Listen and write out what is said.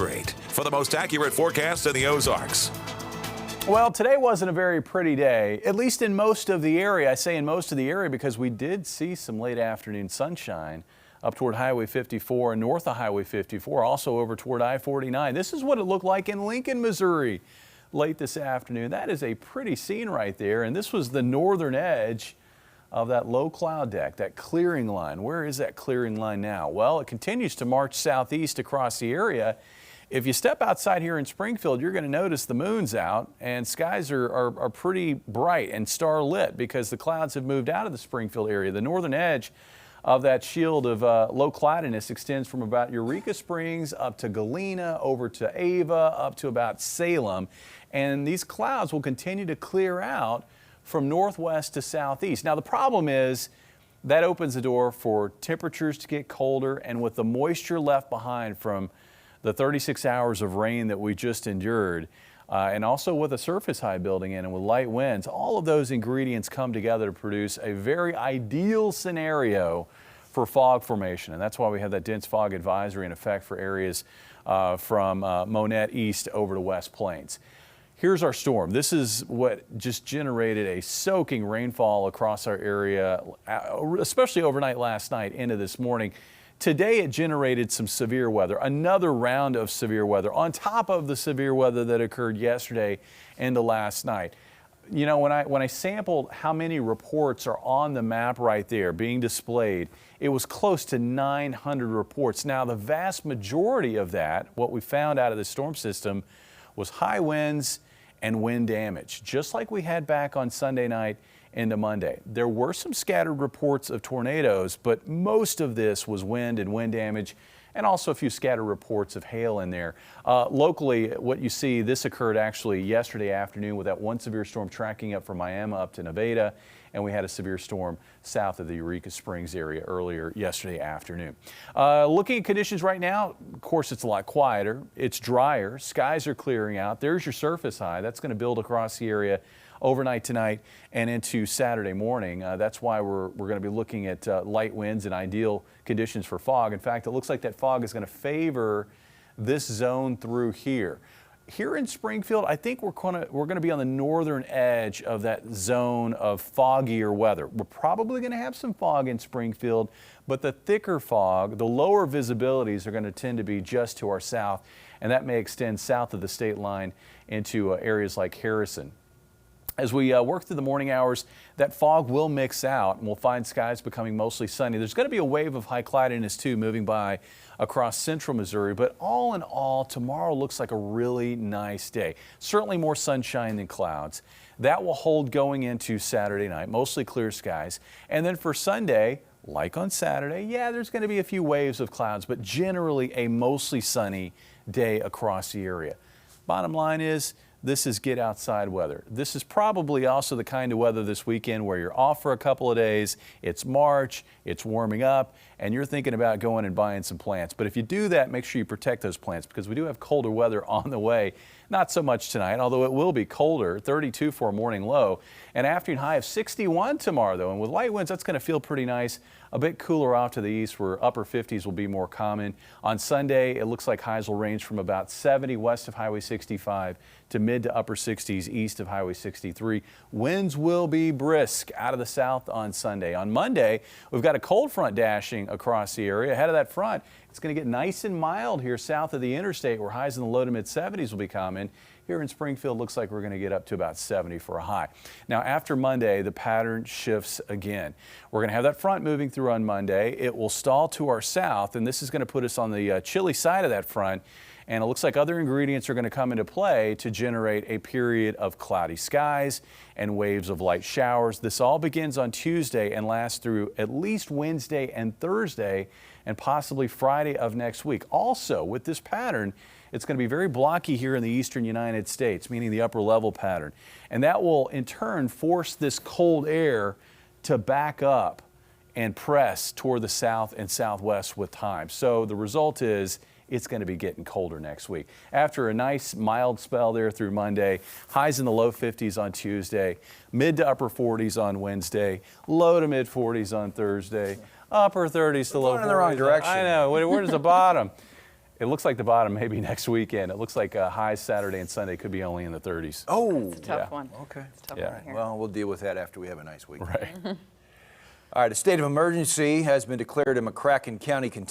Weather 8 for the most accurate forecast in the Ozarks. Well, today wasn't a very pretty day, at least in most of the area. I say in most of the area because we did see some late afternoon sunshine up toward Highway 54 and north of Highway 54, also over toward I-49. This is what it looked like in Lincoln, Missouri late this afternoon. That is a pretty scene right there, and this was the northern edge of that low cloud deck, that clearing line. Where is that clearing line now? Well, it continues to march southeast across the area. If you step outside here in Springfield, you're going to notice the moon's out and skies are pretty bright and starlit because the clouds have moved out of the Springfield area. The northern edge of that shield of low cloudiness extends from about Eureka Springs up to Galena, over to Ava, up to about Salem. And these clouds will continue to clear out from northwest to southeast. Now the problem is that opens the door for temperatures to get colder, and with the moisture left behind from the 36 hours of rain that we just endured, and also with a surface high building in and with light winds, all of those ingredients come together to produce a very ideal scenario for fog formation. And that's why we have that dense fog advisory in effect for areas from Monette east over to West Plains. Here's our storm. This is what just generated a soaking rainfall across our area, especially overnight last night into this morning. Today it generated some severe weather, another round of severe weather on top of the severe weather that occurred yesterday into last night. You know, when I sampled how many reports are on the map right there being displayed, it was close to 900 reports. Now the vast majority of that, what we found out of the storm system, was high winds and wind damage, just like we had back on Sunday night into Monday. There were some scattered reports of tornadoes, but most of this was wind and wind damage, and also a few scattered reports of hail in there. Locally, what you see, this occurred actually yesterday afternoon with that one severe storm tracking up from Miami up to Nevada, and we had a severe storm south of the Eureka Springs area earlier yesterday afternoon. Looking at conditions right now, of course, it's a lot quieter. It's drier. Skies are clearing out. There's your surface high. That's going to build across the area overnight tonight and into Saturday morning. That's why we're going to be looking at light winds and ideal conditions for fog. In fact, it looks like that fog is going to favor this zone through here. Here in Springfield, I think we're going to be on the northern edge of that zone of foggier weather. We're probably going to have some fog in Springfield, but the thicker fog, the lower visibilities are going to tend to be just to our south, and that may extend south of the state line into areas like Harrison. As we work through the morning hours, that fog will mix out and we'll find skies becoming mostly sunny. There's going to be a wave of high cloudiness too moving by across central Missouri, but all in all, tomorrow looks like a really nice day. Certainly more sunshine than clouds. That will hold going into Saturday night, mostly clear skies. And then for Sunday, like on Saturday, yeah, there's going to be a few waves of clouds, but generally a mostly sunny day across the area. Bottom line is, this is get outside weather. This is probably also the kind of weather this weekend where you're off for a couple of days, it's March, it's warming up, and you're thinking about going and buying some plants. But if you do that, make sure you protect those plants because we do have colder weather on the way. Not so much tonight, although it will be colder, 32 for a morning low. An afternoon high of 61 tomorrow, though, and with light winds, that's going to feel pretty nice. A bit cooler off to the east where upper 50s will be more common. On Sunday, it looks like highs will range from about 70 west of Highway 65 to mid to upper 60s east of Highway 63. Winds will be brisk out of the south on Sunday. On Monday, we've got a cold front dashing across the area. Ahead of that front, it's going to get nice and mild here south of the interstate where highs in the low to mid 70s will be common. Here in Springfield, looks like we're going to get up to about 70 for a high. Now, after Monday, the pattern shifts again. We're going to have that front moving through on Monday. It will stall to our south, and this is going to put us on the chilly side of that front. And it looks like other ingredients are going to come into play to generate a period of cloudy skies and waves of light showers. This all begins on Tuesday and lasts through at least Wednesday and Thursday and possibly Friday of next week. Also, with this pattern, it's going to be very blocky here in the eastern United States, meaning the upper level pattern. And that will in turn force this cold air to back up and press toward the south and southwest with time. So the result is it's going to be getting colder next week. After a nice mild spell there through Monday, highs in the low 50s on Tuesday, mid to upper 40s on Wednesday, low to mid 40s on Thursday, upper 30s to low 40s. Going in the wrong direction. I know. Where's the bottom? It looks like the bottom maybe next weekend. It looks like highs Saturday and Sunday could be only in the 30s. Oh, It's a tough Yeah. one. okay. It's a tough Yeah. one here. Well, we'll deal with that after we have a nice week. Right. All right, a state of emergency has been declared in McCracken County, Kentucky.